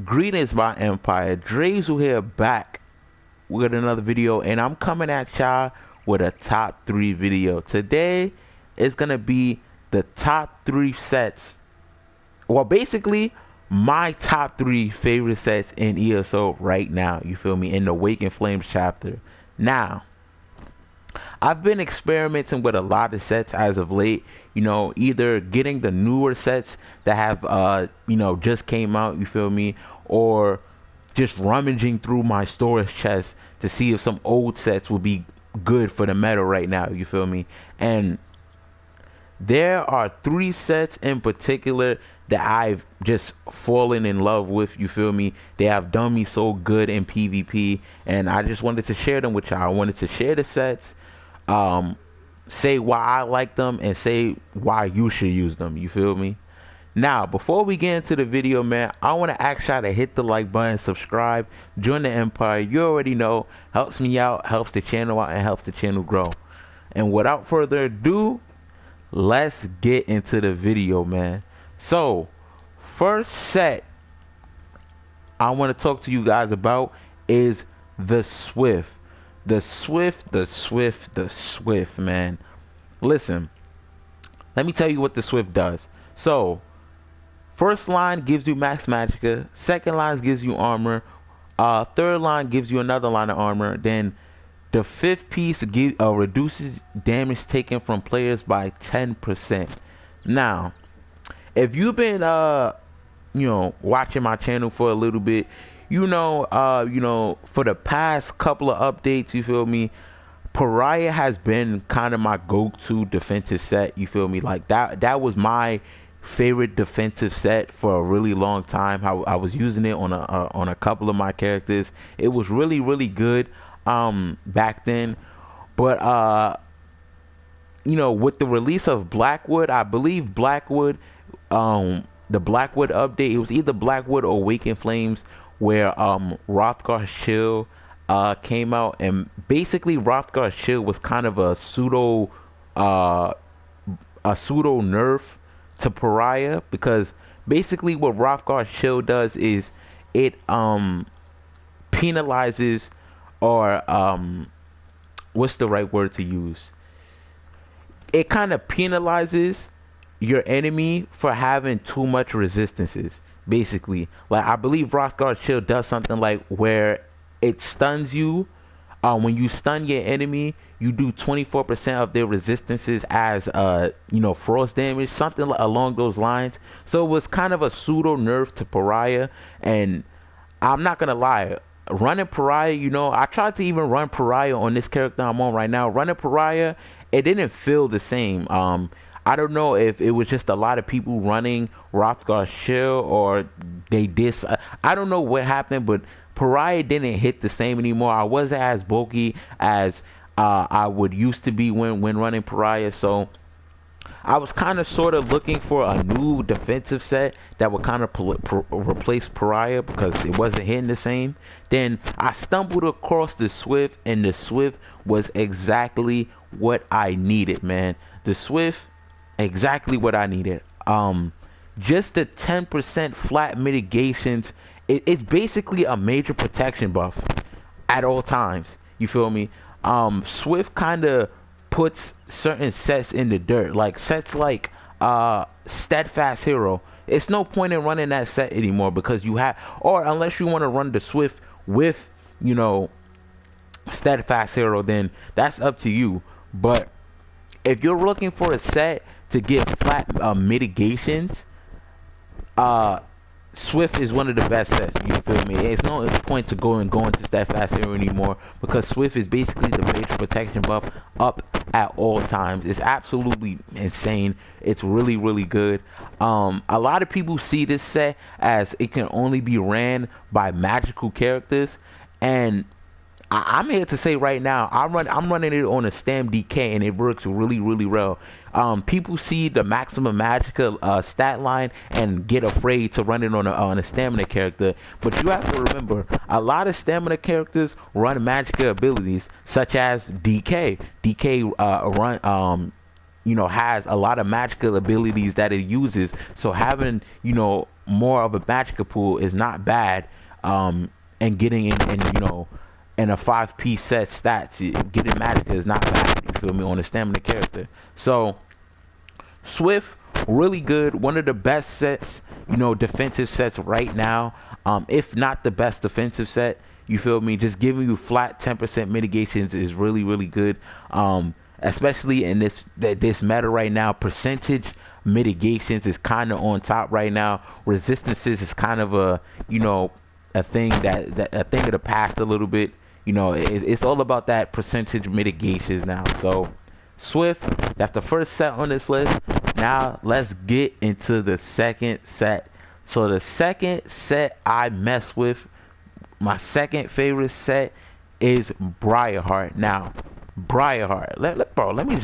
Greetings, my empire. Drezu here, back with another video, and I'm coming at y'all with a top 3 video. Today is gonna be the top 3 sets, well, basically my top 3 favorite sets in ESO right now, you feel me, in the Awakened Flames chapter. Now, I've been experimenting with a lot of sets as of late, you know, either getting the newer sets that have just came out, you feel me, or just rummaging through my storage chest to see if some old sets will be good for the meta right now, you feel me. And there are 3 sets in particular that I've just fallen in love with, you feel me. They have done me so good in PvP, and I just wanted to share them with y'all. I wanted to share the sets, say why I like them, and say why you should use them, you feel me. Now, before we get into the video, man, I want to ask y'all to hit the like button, subscribe, join the empire. You already know, helps me out, helps the channel out, and helps the channel grow. And without further ado, let's get into the video, man. So, first set I want to talk to you guys about is the Swift. The Swift, man. Listen, let me tell you what the Swift does. So, first line gives you max magicka, second line gives you armor, third line gives you another line of armor, then the 5th piece reduces damage taken from players by 10%. Now, if you've been watching my channel for a little bit, for the past couple of updates, you feel me, Pariah has been kind of my go-to defensive set, you feel me. Like that was my favorite defensive set for a really long time. I was using it on a couple of my characters. It was really good back then. But with the release of Blackwood, I believe Blackwood, the Blackwood update, it was either Blackwood or Awakened Flames, where Rothgar's Shield came out, and basically Rothgar's Shield was kind of a pseudo nerf to Pariah, because basically what Rothgar's Shield does is it penalizes, or what's the right word to use, it kind of penalizes your enemy for having too much resistances. Basically, like, I believe Rothgar's Shield does something like where it stuns you. When you stun your enemy, you do 24% of their resistances as frost damage, something along those lines. So it was kind of a pseudo nerf to Pariah. And I'm not gonna lie, running Pariah, I tried to even run Pariah on this character I'm on right now. Running Pariah, it didn't feel the same. I don't know if it was just a lot of people running Rothgar's Shield, or they I don't know what happened, but Pariah didn't hit the same anymore. I wasn't as bulky as I would used to be when running Pariah. So I was kind of sort of looking for a new defensive set that would kind of replace Pariah, because it wasn't hitting the same. Then I stumbled across the Swift, and the Swift was exactly what I needed, man. The Swift, exactly what I needed. Just the 10% flat mitigations. It's basically a major protection buff at all times, you feel me. Swift kind of puts certain sets in the dirt, like sets like Steadfast Hero. It's no point in running that set anymore, because you have, or unless you want to run the Swift with Steadfast Hero, then that's up to you. But if you're looking for a set to get flat mitigations, Swift is one of the best sets, you feel me. It's no point to go into Steadfast Hero anymore, because Swift is basically the major protection buff up at all times. It's absolutely insane. It's really good. A lot of people see this set as it can only be ran by magical characters, and I'm here to say right now, I'm running it on a Stam DK, and it works really well. People see the maximum magicka stat line and get afraid to run it on a stamina character, but you have to remember, a lot of stamina characters run magicka abilities, such as DK. DK has a lot of magical abilities that it uses. So having more of a magic pool is not bad. And getting in in a 5-piece set stats, getting magic is not bad. You feel me, on the stamina character. So Swift, really good. One of the best sets, defensive sets right now. If not the best defensive set, you feel me? Just giving you flat 10% mitigations is really, really good. Especially in this meta right now, percentage mitigations is kind of on top right now. Resistances is kind of a thing that a thing of the past a little bit. It's all about that percentage mitigations now. So Swift, that's the first set on this list. Now let's get into the second set. So the second set I mess with, my second favorite set, is Briarheart. Now Briarheart, let me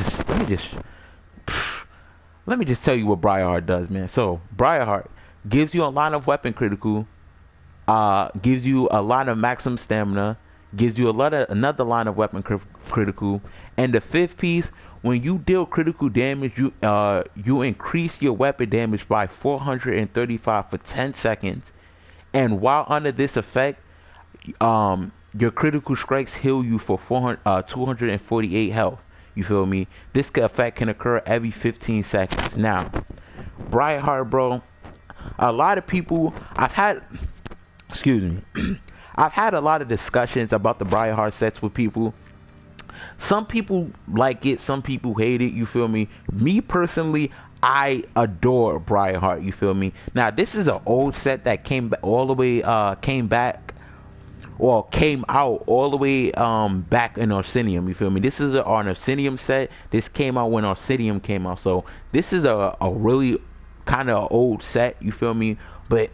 just tell you what Briarheart does, man. So Briarheart gives you a line of weapon critical, gives you a line of maximum stamina, gives you another line of weapon critical, and the fifth piece, when you deal critical damage, you increase your weapon damage by 435 for 10 seconds, and while under this effect, your critical strikes heal you for 248 health. You feel me? This effect can occur every 15 seconds. Now, Briarheart, bro, a lot of people, excuse me, I've had a lot of discussions about the Briarheart sets with people. Some people like it, some people hate it, you feel me? Me personally, I adore Briarheart, you feel me? Now, this is an old set that came out all the way back in Orsinium, you feel me? This is an Orsinium set. This came out when Orsinium came out, so this is a really kind of old set, you feel me? But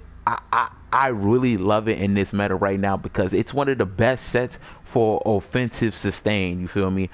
I really love it in this meta right now because it's one of the best sets for offensive sustain, you feel me?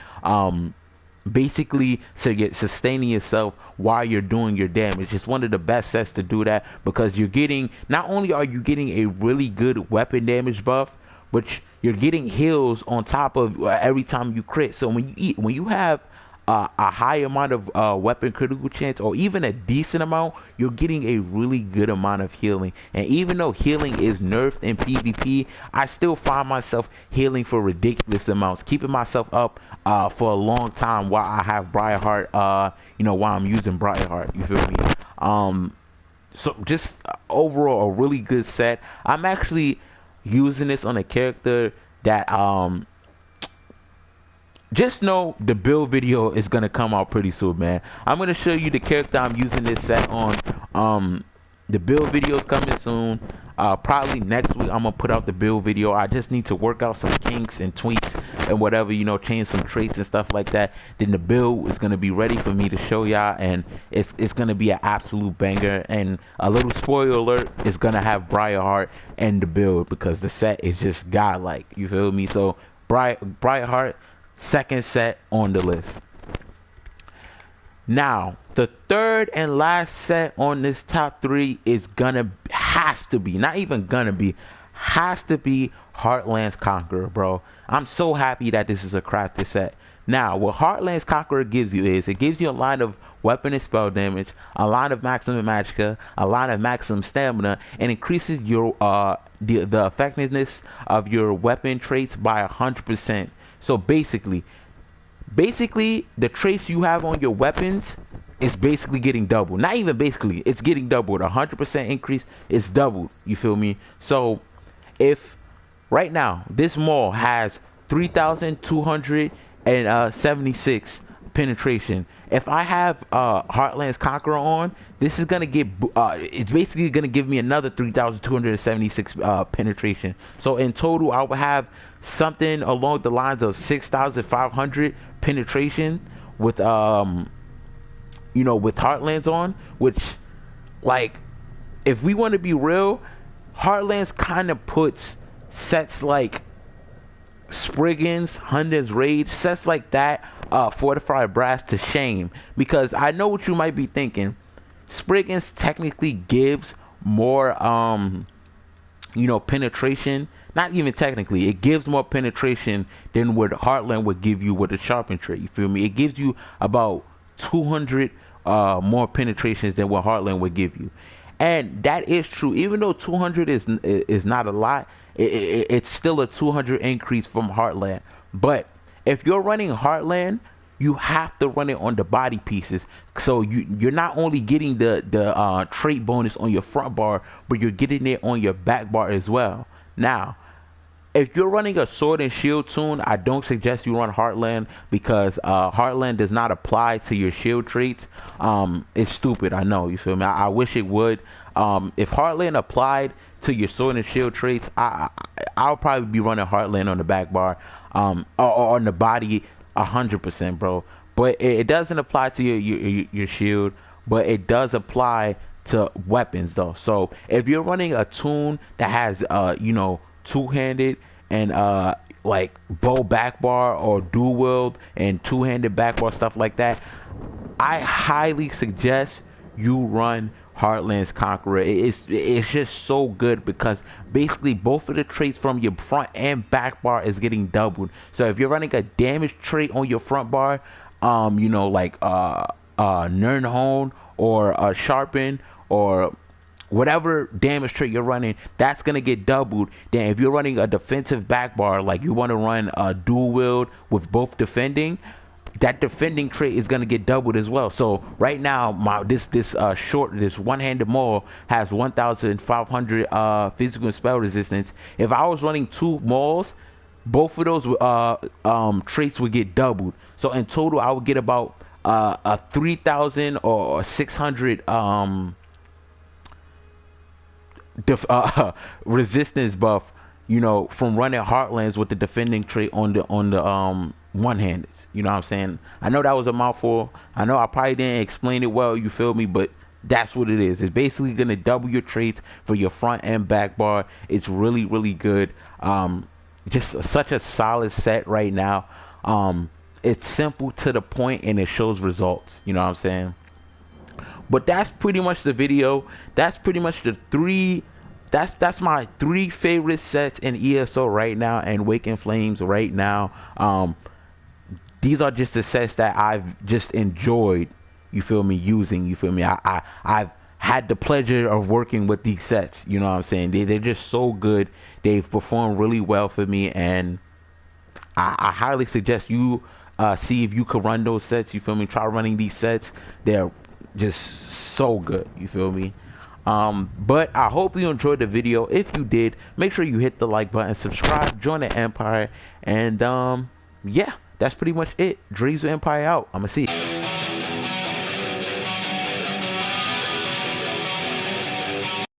Basically, so you're sustaining yourself while you're doing your damage. It's one of the best sets to do that because you're getting, not only are you getting a really good weapon damage buff, but you're getting heals on top of every time you crit. So when you have a high amount of weapon critical chance, or even a decent amount, you're getting a really good amount of healing. And even though healing is nerfed in PvP, I still find myself healing for ridiculous amounts, keeping myself up for a long time while I have Briarheart, while I'm using Briarheart, you feel me? So just overall a really good set. I'm actually using this on a character that just know the build video is gonna come out pretty soon, man. I'm gonna show you the character I'm using this set on. The build video is coming soon. Probably next week I'm gonna put out the build video. I just need to work out some kinks and tweaks and whatever, change some traits and stuff like that. Then the build is gonna be ready for me to show y'all, and it's gonna be an absolute banger. And a little spoiler alert, it's gonna have Briarheart and the build because the set is just godlike. You feel me? So Briarheart, second set on the list. Now, the third and last set on this top 3 is has to be Heartland's Conqueror, bro. I'm so happy that this is a crafted set. Now, what Heartland's Conqueror gives you is, it gives you a line of weapon and spell damage, a line of maximum magicka, a line of maximum stamina, and increases your the effectiveness of your weapon traits by 100%. So basically the traits you have on your weapons is basically getting doubled. Not even basically, it's getting doubled. 100% increase is doubled. You feel me? So if right now this maul has 3,276 penetration, if I have Heartland's Conqueror on, this is gonna get it's basically gonna give me another 3,276 penetration. So in total, I will have something along the lines of 6,500 penetration with with Heartlands on. Which, like, if we want to be real, Heartlands kind of puts sets like Spriggan's, Hunter's Rage, sets like that, Fortified Brass to shame. Because I know what you might be thinking. Spriggan's technically gives more penetration. Not even technically, it gives more penetration than what Heartland would give you with a sharpen trait. You feel me? It gives you about 200 more penetrations than what Heartland would give you. And that is true. Even though 200 is not a lot, it's still a 200 increase from Heartland. But if you're running Heartland, you have to run it on the body pieces. So you're not only getting the trait bonus on your front bar, but you're getting it on your back bar as well. Now, if you're running a sword and shield tune, I don't suggest you run Heartland, because Heartland does not apply to your shield traits. It's stupid, I know, you feel me? I wish it would. If Heartland applied to your sword and shield traits, I'll probably be running Heartland on the back bar, or on the body 100%, bro. But it doesn't apply to your shield, but it does apply to weapons though. So if you're running a tune that has two-handed and like bow back bar, or dual wield and two-handed back bar, stuff like that, I highly suggest you run Heartland's Conqueror. It's just so good, because basically both of the traits from your front and back bar is getting doubled. So if you're running a damage trait on your front bar, like Nernhone or Sharpen, or whatever damage trait you're running, that's gonna get doubled. Then if you're running a defensive back bar, like you want to run a dual wield with both defending, that defending trait is gonna get doubled as well. So right now, this one-handed maul has 1,500 physical and spell resistance. If I was running two mauls, both of those traits would get doubled. So in total, I would get about a 3,000 or 600 resistance buff, from running Heartlands with the defending trait on the one-handed. You know what I'm saying? I know that was a mouthful. I know I probably didn't explain it well, you feel me? But that's what it is. It's basically gonna double your traits for your front and back bar. It's really, really good. Just such a solid set right now. It's simple, to the point, and it shows results. You know what I'm saying? But that's pretty much the video. That's pretty much the three. That's my three favorite sets in ESO right now, and Wake in Flames right now. These are just the sets that I've just enjoyed, you feel me, using, you feel me. I've had the pleasure of working with these sets, you know what I'm saying. They're just so good. They've performed really well for me, and I highly suggest you see if you could run those sets, you feel me. Try running these sets. They're just so good, you feel me. But I hope you enjoyed the video. If you did, make sure you hit the like button, subscribe, join the Empire, and yeah, that's pretty much it. Dreams of Empire out. I'ma see you.